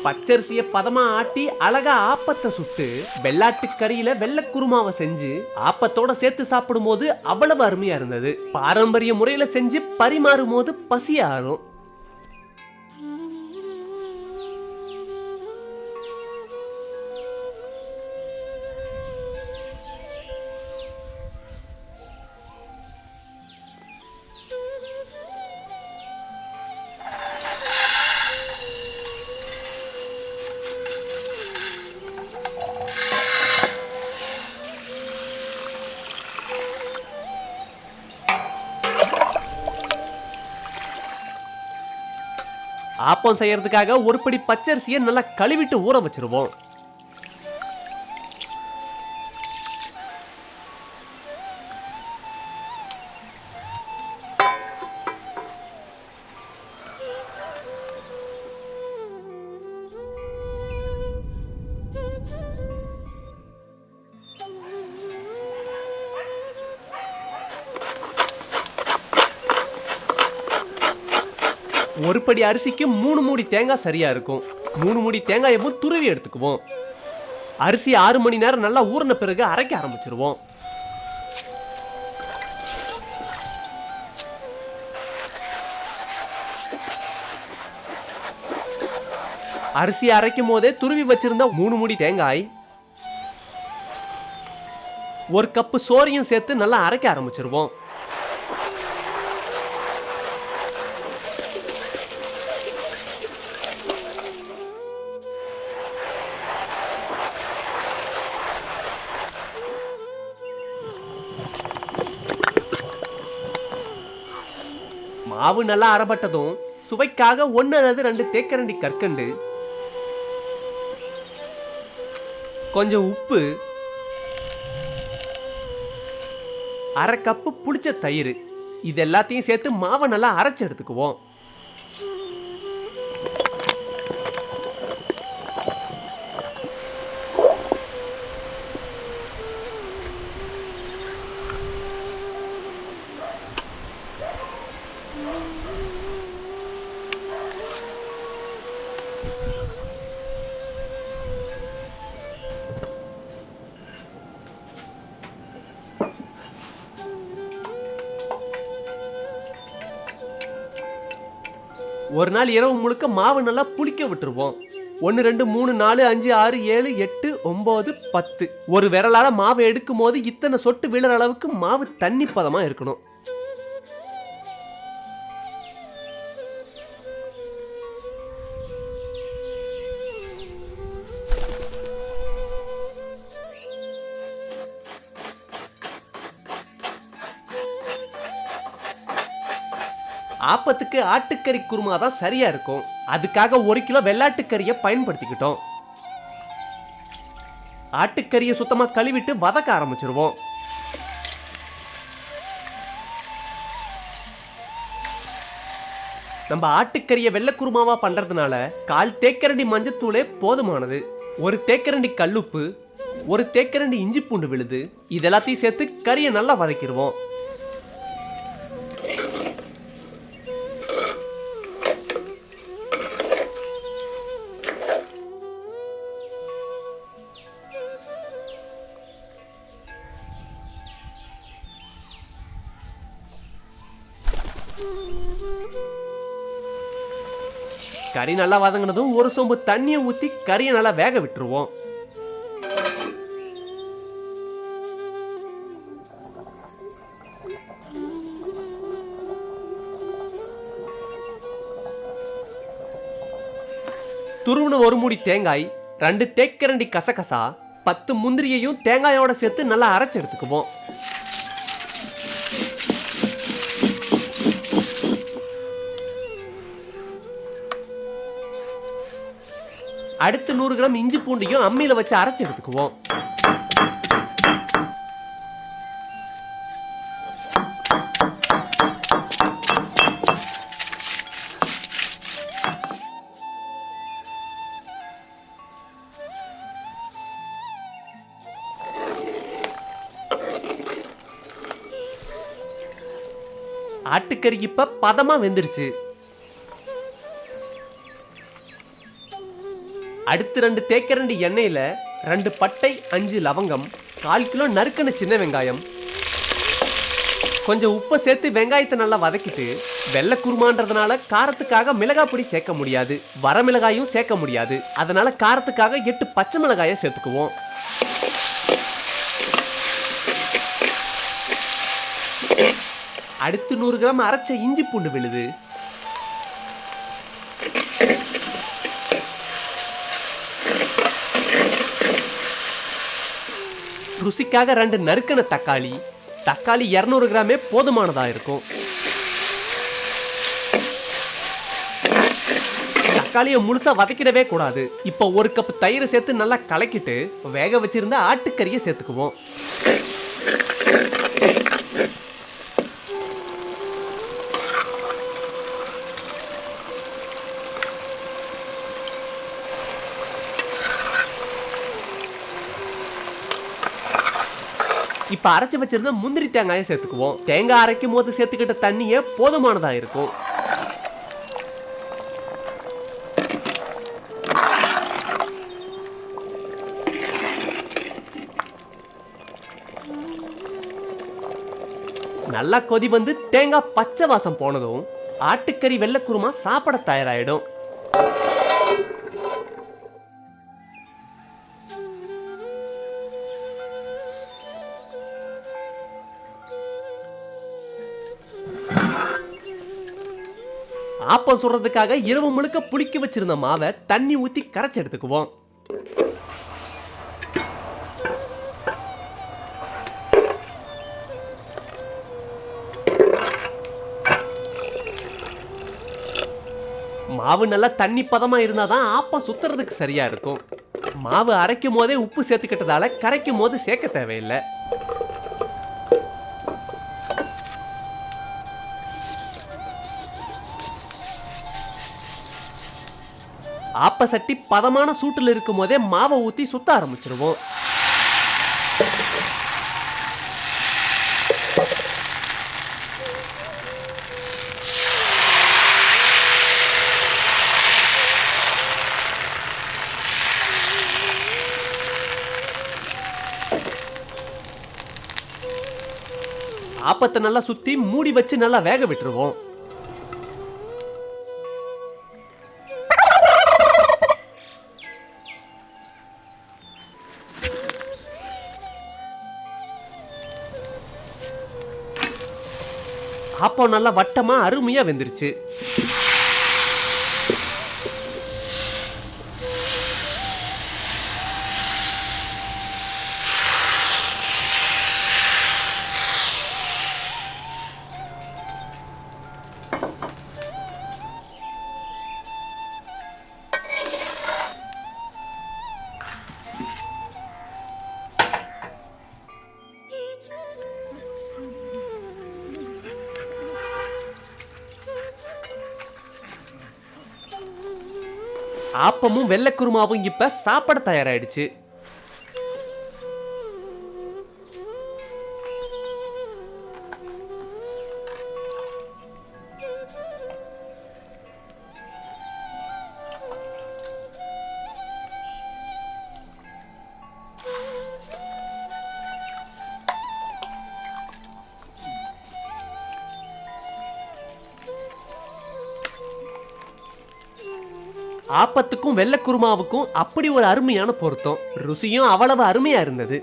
பச்சரிசிய பதமா ஆட்டி அழகா ஆப்பத்தை சுட்டு வெள்ளாட்டு கறியில வெள்ளை குருமாவை செஞ்சு ஆப்பத்தோட சேர்த்து சாப்பிடும் போது அவ்வளவு அருமையா இருந்தது. பாரம்பரிய முறையில செஞ்சு பரிமாறும் போது பசியாரும். ஆப்பம் செய்யறதுக்காக ஒரு படி பச்சரிசியை நல்லா கழுவிட்டு ஊற வச்சிருவோம். ஒரு படி அரிசிக்கு 3 மூடி தேங்காய் சரியா இருக்கும். 3 மூடி தேங்காயமும் துருவி எடுத்துக்குவோம். அரிசி 6 மணி நேரம் நல்லா ஊறின பிறகு அரைக்க ஆரம்பிச்சிருவோம். அரிசி அரைக்கும் போதே துருவி வச்சிருந்த 3 மூடி தேங்காய், 1 கப்பு சோறையும் சேர்த்து நல்லா அரைக்க ஆரம்பிச்சிருவோம். மாவு நல்லா அரைப்பட்டதும் சுவைக்காக 1 அல்லது 2 தேக்கரண்டி கற்கண்டு, கொஞ்சம் உப்பு, 1/2 கப்பு புளிச்ச தயிர், இது எல்லாத்தையும் சேர்த்து மாவை நல்லா அரைச்சு எடுத்துக்குவோம். ஒரு நாள் இரவு முழுக்க மாவு நல்லா புளிக்க விட்டுருவோம். 1 2 3 4 5 6 7 8 9 10 ஒரு விரலால மாவு எடுக்கும் போது இத்தனை சொட்டு விழுற அளவுக்கு மாவு தண்ணி பதமா இருக்கணும். ஆப்பத்துக்கு ஆட்டுக்கறி குருமா தான் சரியா இருக்கும். அதுக்காக 1 கிலோ வெள்ளாட்டுக்கறியை பயன்படுத்திக்கிட்டோம். ஆட்டுக்கறியை சுத்தமா கழுவிட்டு வதக்க ஆரம்பிச்சிருவோம். நம்ம ஆட்டுக்கறியை வெள்ளை குருமாவா பண்றதுனால 1/4 தேக்கரண்டி மஞ்சத்தூளே போதுமானது. 1 தேக்கரண்டி கல்லுப்பு, 1 தேக்கரண்டி இஞ்சி பூண்டு விழுது, இதெல்லாத்தையும் சேர்த்து கறியை நல்லா வதக்கிடுவோம். கறி நல்லா வதங்கினதும் 1 சொம்பு தண்ணியை ஊற்றி கறியை நல்லா வேக விட்டுருவோம். துருவின 1 மூடி தேங்காய், 2 தேக்கரண்டி கசகசா, 10 முந்திரியையும் தேங்காயோட சேர்த்து நல்லா அரைச்சு எடுத்துக்குவோம். அடுத்து 100 கிராம் இஞ்சி பூண்டையும் அம்மியில வச்சு அரைச்சு எடுத்துக்குவோம். ஆட்டுக்கறி இப்ப பதமா வெந்துருச்சு. அடுத்து 2 தேக்கரண்டி எண்ணெயில 2 பட்டை 5 லவங்கம் 1/4 கிலோ நறுக்கின சின்ன வெங்காயம், கொஞ்சம் உப்பை சேர்த்து வெங்காயத்தை நல்லா வதக்கிட்டு, வெள்ளை குருமான்றதுனால காரத்துக்காக மிளகாய் பொடி சேர்க்க முடியாது, வரமிளகாயும் சேர்க்க முடியாது. அதனால காரத்துக்காக 8 பச்சை மிளகாயை சேர்த்துக்குவோம். அடுத்து 100 கிராம் அரைச்ச இஞ்சி பூண்டு விழுது, ருசிக்காக 2 நறுக்கின தக்காளி. தக்காளி 200 கிராமே போதுமானதா இருக்கும். தக்காளியை முழுசா வதக்கிடவே கூடாது. இப்போ 1 கப் தயிரை சேர்த்து நல்லா கலக்கிட்டு வேக வச்சிருந்த ஆட்டுக்கறியை சேர்த்துக்குவோம். இப்ப அரைச்சு வச்சிருந்த முந்திரி தேங்காயை சேர்த்துக்குவோம். தேங்காய் அரைக்கும் போது சேர்த்துக்கிட்ட தண்ணியே போதுமானதா இருக்கும். நல்லா கொதி வந்து தேங்காய் பச்சை வாசம் போனதும் ஆட்டுக்கறி வெள்ளை குருமா சாப்பிட தயாராயிடும். ஆப்பம் சுடுறதுக்காக இரவு முழுக்க புளிக்க வச்சிருந்த மாவை தண்ணி ஊத்தி கரைச்சு எடுத்துக்குவோம். மாவு நல்லா தண்ணி பதமா இருந்தாதான் ஆப்பம் சுத்துறதுக்கு சரியா இருக்கும். மாவு அரைக்கும் போதே உப்பு சேர்த்துக்கிட்டதால கரைக்கும் போது சேர்க்க தேவையில்லை. ஆப்ப சட்டி பதமான சூட்டில் இருக்கும் போதே மாவை ஊத்தி சுத்த ஆரம்பிச்சிருவோம். ஆப்பத்தை நல்லா சுத்தி மூடி வச்சு நல்லா வேக விட்டுருவோம். ஆப்பம் நல்லா வட்டமா அருமையா வெந்துருச்சு. ஆப்பமும் வெள்ளை குருமாவும் இப்ப சாப்பிட தயாராயிடுச்சு. ஆப்பத்துக்கும் வெள்ளை குருமாவுக்கும் அப்படி ஒரு அருமையான பொருத்தம். ருசியும் அவ்வளவு அருமையா இருந்தது.